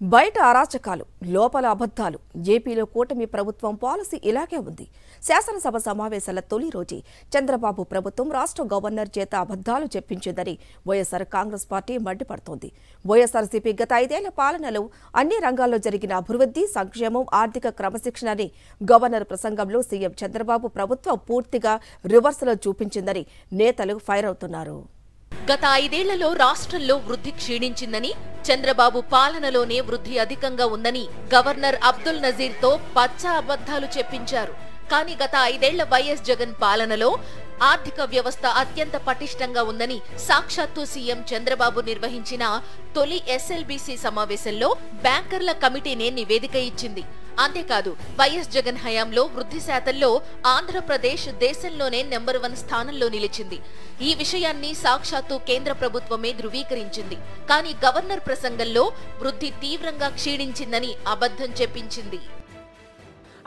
బయట అరాచకాలు లోపల అబద్ధాలు ఏపీలో కూటమి ప్రభుత్వం పాలసీ ఇలాగే ఉంది. శాసనసభ సమావేశాల తొలి రోజే చంద్రబాబు ప్రభుత్వం రాష్ట్ర గవర్నర్ చేత అబద్ధాలు చెప్పించిందని వైఎస్ఆర్ కాంగ్రెస్ పార్టీ మండిపడుతోంది. వైఎస్ఆర్సీపీ గత 5 ఏళ్ల పాలనలో అన్ని రంగాల్లో జరిగిన అభివృద్ధి, సంక్షేమం, ఆర్థిక క్రమశిక్షణని గవర్నర్ ప్రసంగంలో సీఎం చంద్రబాబు ప్రభుత్వం పూర్తిగా రివర్స్లో చూపించిందని నేతలు ఫైర్ అవుతున్నారు. గత 5 ఏళ్లలో రాష్ట్రంలో వృద్ధి క్షీణించిందని, చంద్రబాబు పాలనలోనే వృద్ధి అధికంగా ఉందని గవర్నర్ అబ్దుల్ నజీర్తో పచ్చా అబద్ధాలు చెప్పించారు. కానీ గత 5 ఏళ్ల వైఎస్ జగన్ పాలనలో ఆర్థిక వ్యవస్థ అత్యంత పటిష్టంగా ఉందని సాక్షాత్తు సీఎం చంద్రబాబు నిర్వహించిన తొలి ఎస్ఎల్బీసీ సమావేశంలో బ్యాంకర్ల కమిటీనే నివేదిక ఇచ్చింది. అంతేకాదు, వైఎస్ జగన్ హయాంలో వృద్ధి శాతంలో ఆంధ్రప్రదేశ్ దేశంలోనే నెంబర్ 1 స్థానంలో నిలిచింది. ఈ విషయాన్ని సాక్షాత్తు కేంద్ర ప్రభుత్వమే ధృవీకరించింది. కానీ గవర్నర్ ప్రసంగంలో వృద్ధి తీవ్రంగా క్షీణించిందని అబద్ధం చెప్పించింది.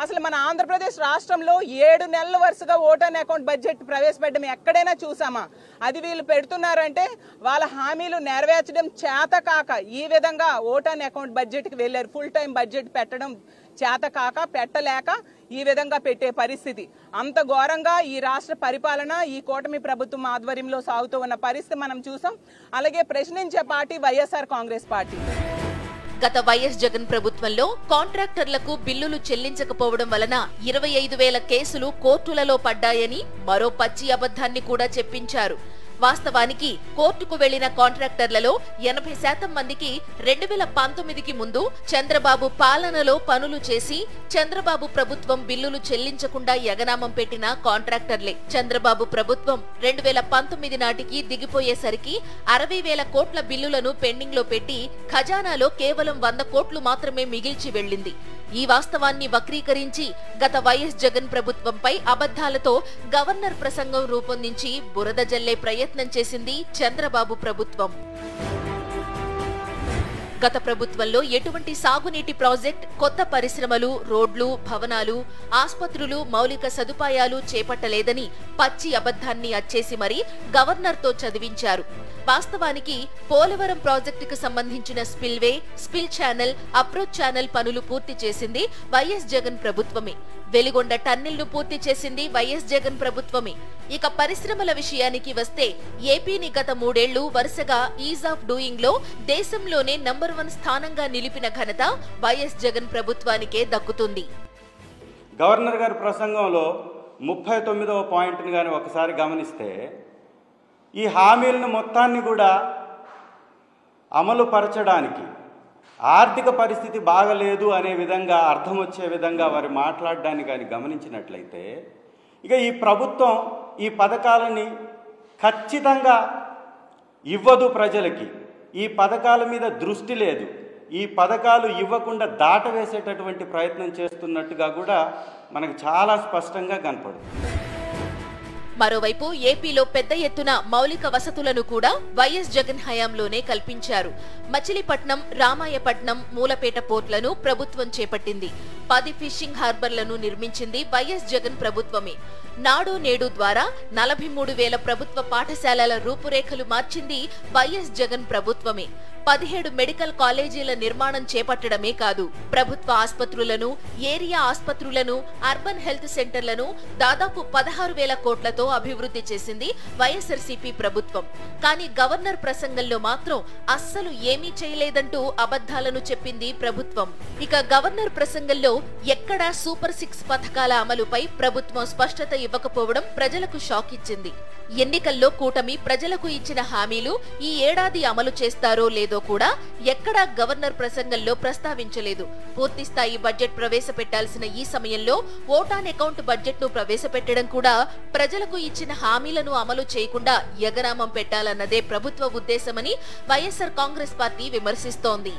అసలు మన ఆంధ్రప్రదేశ్ రాష్ట్రంలో 7 నెలల వరుసగా ఓటాన్ అకౌంట్ బడ్జెట్ ప్రవేశపెట్టడం ఎక్కడైనా చూసామా? అది వీళ్ళు పెడుతున్నారంటే వాళ్ళ హామీలు నెరవేర్చడం చేత కాక ఈ విధంగా ఓటాన్ అకౌంట్ బడ్జెట్కి వెళ్ళారు. ఫుల్ టైం బడ్జెట్ పెట్టడం చేత కాక, పెట్టలేక ఈ విధంగా పెట్టే పరిస్థితి. అంత ఘోరంగా ఈ రాష్ట్ర పరిపాలన ఈ కూటమి ప్రభుత్వం ఆధ్వర్యంలో సాగుతూ ఉన్న పరిస్థితి మనం చూసాం. అలాగే ప్రశ్నించే పార్టీ వైఎస్ఆర్ కాంగ్రెస్ పార్టీ. గత వైఎస్ జగన్ ప్రభుత్వంలో కాంట్రాక్టర్లకు బిల్లులు చెల్లించకపోవడం వలన 25,000 కేసులు కోర్టులలో పడ్డాయని మరో పచ్చి అబద్ధాన్ని కూడా చెప్పించారు. వాస్తవానికి కోర్టుకు వెళ్లిన కాంట్రాక్టర్లలో 80% మందికి 2019కి ముందు చంద్రబాబు పాలనలో పనులు చేసి చంద్రబాబు ప్రభుత్వం బిల్లులు చెల్లించకుండా ఎగనామం పెట్టిన కాంట్రాక్టర్లే. చంద్రబాబు ప్రభుత్వం 2019 నాటికి దిగిపోయేసరికి 60,000 కోట్ల బిల్లులను పెండింగ్ లో పెట్టి ఖజానాలో కేవలం 100 కోట్లు మాత్రమే మిగిల్చి వెళ్లింది. ఈ వాస్తవాన్ని వక్రీకరించి గత వైఎస్ జగన్ ప్రభుత్వంపై అబద్ధాలతో గవర్నర్ ప్రసంగం రూపొందించి బురద జల్లే ప్రయత్నం చేసింది చంద్రబాబు ప్రభుత్వం. గత ప్రభుత్వంలో ఎటువంటి సాగునీటి ప్రాజెక్ట్, కొత్త పరిశ్రమలు, రోడ్లు, భవనాలు, ఆస్పత్రులు, మౌలిక సదుపాయాలు చేపట్టలేదని పచ్చి అబద్ధాన్ని అచ్చేసి మరీ గవర్నర్తో చదివించారు. వాస్తవానికి పోలవరం ప్రాజెక్టుకు సంబంధించిన spillway, spill channel, approach channel పనులు పూర్తి చేసింది వైఎస్ జగన్ ప్రభుత్వమే. వెలిగొండ టన్నెల్ను పూర్తి చేసింది వైఎస్ జగన్ ప్రభుత్వమే. ఇక పరిశ్రమల విషయానికి వస్తే ఏపీని గత 3 ఏళ్లు వరుసగా ఈజ్ ఆఫ్ డూయింగ్ లో దేశంలోనే నెంబర్ 1 స్థానంగా నిలిపిన ఘనత వైఎస్ జగన్ ప్రభుత్వానికే దక్కుతుంది. గవర్నర్ గారి ప్రసంగంలో 39వ పాయింట్ని కానీ ఒకసారి గమనిస్తే ఈ హామీలను మొత్తాన్ని కూడా అమలు పరచడానికి ఆర్థిక పరిస్థితి బాగలేదు అనే విధంగా అర్థం వచ్చే విధంగా వారు మాట్లాడడాన్ని కానీ గమనించినట్లయితే ఇక ఈ ప్రభుత్వం ఈ పథకాలని ఖచ్చితంగా ఇవ్వదు, ప్రజలకి ఈ పథకాల మీద దృష్టి లేదు, ఈ పథకాలు ఇవ్వకుండా దాటవేసేటటువంటి ప్రయత్నం చేస్తున్నట్టుగా కూడా మనకు చాలా స్పష్టంగా కనపడుతుంది. మరోవైపు ఏపీలో పెద్ద ఎత్తున మౌలిక వసతులను కూడా వైఎస్ జగన్ హయాంలోనే కల్పించారు. మచిలీపట్నం, రామాయపట్నం, మూలపేట పోర్ట్లను ప్రభుత్వం చేపట్టింది. 10 ఫిషింగ్ హార్బర్లను నిర్మించింది వైఎస్ జగన్ ప్రభుత్వమే. నాడు నేడు ద్వారా 43,000 ప్రభుత్వ పాఠశాలల రూపురేఖలు మార్చింది వైఎస్ జగన్ ప్రభుత్వమే. 17 మెడికల్ కాలేజీల నిర్మాణం చేపట్టడమే కాదు, ప్రభుత్వ ఆస్పత్రులను, ఏరియా ఆస్పత్రులను, అర్బన్ హెల్త్ సెంటర్లను దాదాపు 16,000 కోట్లతో అభివృద్ధి చేసింది వైఎస్ఆర్సీపీ ప్రభుత్వం. కానీ గవర్నర్ ప్రసంగంలో మాత్రం అస్సలు ఏమీ చేయలేదంటూ అబద్ధాలను చెప్పింది ప్రభుత్వం. ఇక గవర్నర్ ప్రసంగంలో ఎక్కడా సూపర్ 6 పథకాల అమలుపై ప్రభుత్వం స్పష్టత ఇవ్వకపోవడం ప్రజలకు షాక్ ఇచ్చింది. ఎన్నికల్లో కూటమి ప్రజలకు ఇచ్చిన హామీలు ఈ ఏడాది అమలు చేస్తారో లేదో కూడా ఎక్కడా గవర్నర్ ప్రసంగంలో ప్రస్తావించలేదు. పూర్తిస్థాయి బడ్జెట్ ప్రవేశపెట్టాల్సిన ఈ సమయంలో ఓటాన్ అకౌంట్ బడ్జెట్ ను ప్రవేశపెట్టడం కూడా ప్రజలకు ఇచ్చిన హామీలను అమలు చేయకుండా ఎగనామం పెట్టాలన్నదే ప్రభుత్వ ఉద్దేశమని వైఎస్ఆర్ కాంగ్రెస్ పార్టీ విమర్శిస్తోంది.